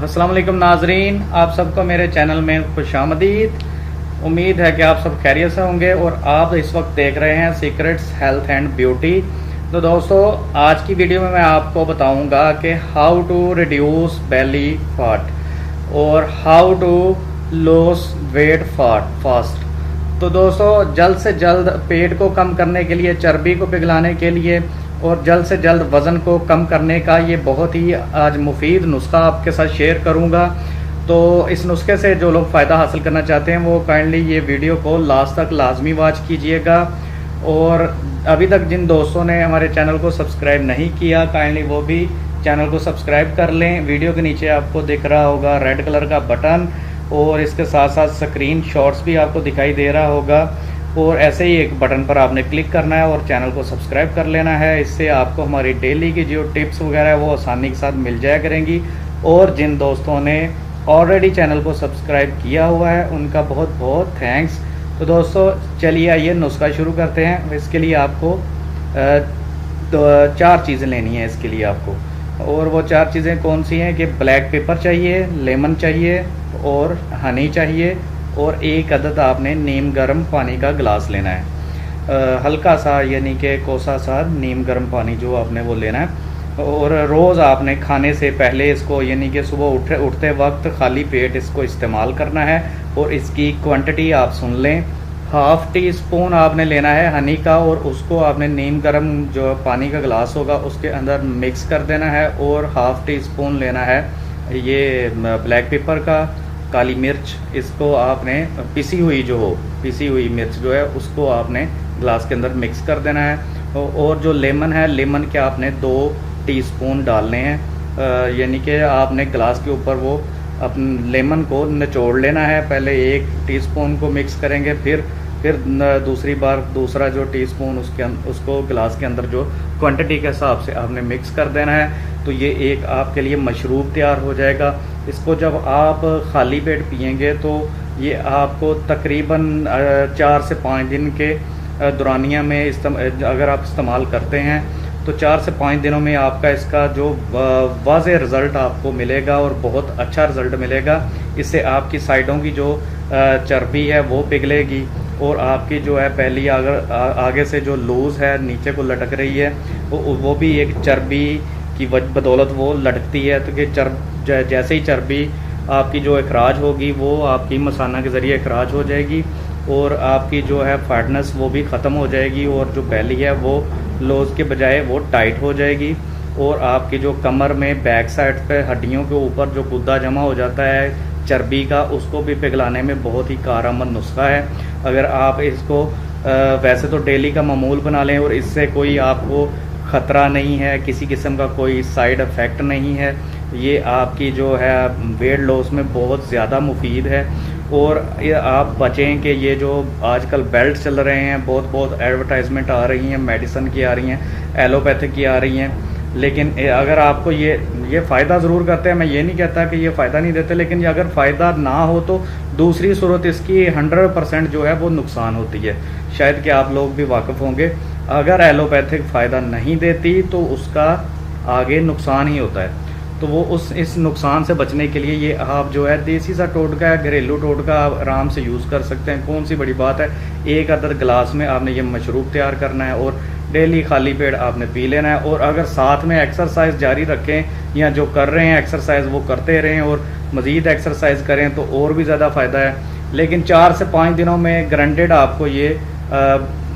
अस्सलाम वालेकुम नाजरीन, आप सबको मेरे चैनल में खुश आमदीद। उम्मीद है कि आप सब खैरियत से होंगे और आप इस वक्त देख रहे हैं सीक्रेट्स हेल्थ एंड ब्यूटी। तो दोस्तों, आज की वीडियो में मैं आपको बताऊंगा कि how to reduce belly fat और how to loss weight fast. तो दोस्तों, जल्द से जल्द पेट को कम करने के लिए, चर्बी को पिघलाने के लिए और जल्द से जल्द वज़न को कम करने का ये बहुत ही आज मुफीद नुस्खा आपके साथ शेयर करूंगा। तो इस नुस्खे से जो लोग फ़ायदा हासिल करना चाहते हैं वो काइंडली ये वीडियो को लास्ट तक लाजमी वॉच कीजिएगा। और अभी तक जिन दोस्तों ने हमारे चैनल को सब्सक्राइब नहीं किया, काइंडली वो भी चैनल को सब्सक्राइब कर लें। वीडियो के नीचे आपको दिख रहा होगा रेड कलर का बटन और इसके साथ साथ स्क्रीन शॉट्स भी आपको दिखाई दे रहा होगा। और ऐसे ही एक बटन पर आपने क्लिक करना है और चैनल को सब्सक्राइब कर लेना है। इससे आपको हमारी डेली की जो टिप्स वगैरह है वो आसानी के साथ मिल जाया करेंगी। और जिन दोस्तों ने ऑलरेडी चैनल को सब्सक्राइब किया हुआ है उनका बहुत बहुत थैंक्स। तो दोस्तों, चलिए आइए नुस्खा शुरू करते हैं। इसके लिए आपको चार चीज़ें लेनी है इसके लिए आपको। और वो चार चीज़ें कौन सी हैं कि ब्लैक पेपर चाहिए, लेमन चाहिए और हनी चाहिए और एक अदद आपने नीम गर्म पानी का गिलास लेना है। हल्का सा यानी कि कोसा सा नीम गर्म पानी जो आपने वो लेना है। और रोज़ आपने खाने से पहले इसको यानी कि सुबह उठते वक्त खाली पेट इसको इस्तेमाल करना है। और इसकी क्वांटिटी आप सुन लें, 1/2 टीस्पून आपने लेना है हनी का और उसको आपने नीम गर्म जो पानी का गिलास होगा उसके अंदर मिक्स कर देना है। और 1/2 टीस्पून लेना है ये ब्लैक पेपर का, काली मिर्च, इसको आपने पिसी हुई मिर्च जो है उसको आपने ग्लास के अंदर मिक्स कर देना है। और जो लेमन है, लेमन के आपने 2 टीस्पून डालने हैं। यानी कि आपने ग्लास के ऊपर वो अपने लेमन को निचोड़ लेना है। पहले 1 टीस्पून को मिक्स करेंगे, फिर दूसरी बार दूसरा जो टीस्पून उसको गिलास के अंदर जो क्वांटिटी के हिसाब से आपने मिक्स कर देना है। तो ये एक आपके लिए मशरूब तैयार हो जाएगा। इसको जब आप खाली पेट पिएंगे तो ये आपको तकरीबन 4 से 5 दिन के दौरानिया में अगर आप इस्तेमाल करते हैं तो 4 से 5 दिनों में आपका इसका जो वाज़ेह रिज़ल्ट आपको मिलेगा और बहुत अच्छा रिज़ल्ट मिलेगा। इससे आपकी साइडों की जो चर्बी है वो पिघलेगी और आपकी जो है पहली अगर आगे से जो लूज़ है नीचे को लटक रही है वो भी एक चर्बी की बदौलत वो लटकती है। तो कि जैसे ही चर्बी आपकी जो अखराज होगी वो आपकी मसाना के ज़रिए अखराज हो जाएगी और आपकी जो है फैटनेस वो भी ख़त्म हो जाएगी और जो बेली है वो लूज़ के बजाय वो टाइट हो जाएगी। और आपकी जो कमर में बैक साइड पे हड्डियों के ऊपर जो गुद्दा जमा हो जाता है चर्बी का, उसको भी पिघलाने में बहुत ही कारआमद नुस्खा है। अगर आप इसको वैसे तो डेली का मामूल बना लें और इससे कोई आपको ख़तरा नहीं है, किसी किस्म का कोई साइड इफ़ेक्ट नहीं है, ये आपकी जो है वेट लॉस में बहुत ज़्यादा मुफीद है। और ये आप बचें कि ये जो आजकल बेल्ट चल रहे हैं, बहुत एडवर्टाइजमेंट आ रही हैं, मेडिसिन की आ रही हैं, एलोपैथिक की आ रही हैं। लेकिन अगर आपको ये फ़ायदा ज़रूर करते हैं, मैं ये नहीं कहता कि ये फ़ायदा नहीं देते, लेकिन ये अगर फ़ायदा ना हो तो दूसरी सूरत इसकी 100% जो है वो नुकसान होती है। शायद कि आप लोग भी वाकिफ़ होंगे, अगर एलोपैथिक फ़ायदा नहीं देती तो उसका आगे नुकसान ही होता है। तो वो इस नुकसान से बचने के लिए ये आप जो है देसी सा टोटका है, घरेलू टोटका आप आराम से यूज़ कर सकते हैं। कौन सी बड़ी बात है, 1 अदद गिलास में आपने ये मशरूब तैयार करना है और डेली खाली पेट आपने पी लेना है। और अगर साथ में एक्सरसाइज जारी रखें या जो कर रहे हैं एक्सरसाइज वो करते रहें और मज़ीद एक्सरसाइज करें तो और भी ज़्यादा फ़ायदा है। लेकिन 4 से 5 दिनों में गारंटेड आपको ये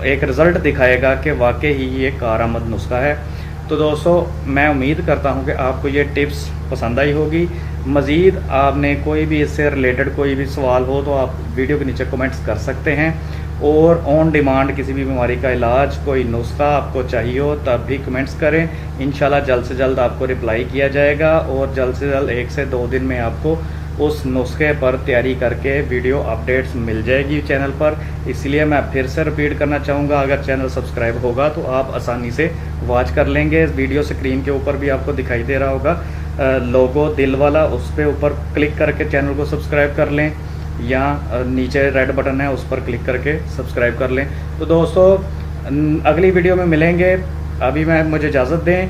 एक रिज़ल्ट दिखाएगा कि वाकई ही ये कारआमद नुस्खा है। तो दोस्तों, मैं उम्मीद करता हूँ कि आपको ये टिप्स पसंद आई होगी। मज़ीद आपने कोई भी इससे रिलेटेड कोई भी सवाल हो तो आप वीडियो के नीचे कमेंट्स कर सकते हैं। और ऑन डिमांड किसी भी बीमारी का इलाज, कोई नुस्खा आपको चाहिए हो तब भी कमेंट्स करें। इंशाल्लाह जल्द से जल्द आपको रिप्लाई किया जाएगा और जल्द से जल्द 1 से 2 दिन में आपको उस नुस्खे पर तैयारी करके वीडियो अपडेट्स मिल जाएगी चैनल पर। इसलिए मैं फिर से रिपीट करना चाहूँगा, अगर चैनल सब्सक्राइब होगा तो आप आसानी से वॉच कर लेंगे। इस वीडियो स्क्रीन के ऊपर भी आपको दिखाई दे रहा होगा लोगो दिल वाला, उस पर ऊपर क्लिक करके चैनल को सब्सक्राइब कर लें या नीचे रेड बटन है उस पर क्लिक करके सब्सक्राइब कर लें। तो दोस्तों, अगली वीडियो में मिलेंगे। अभी मुझे इजाज़त दें।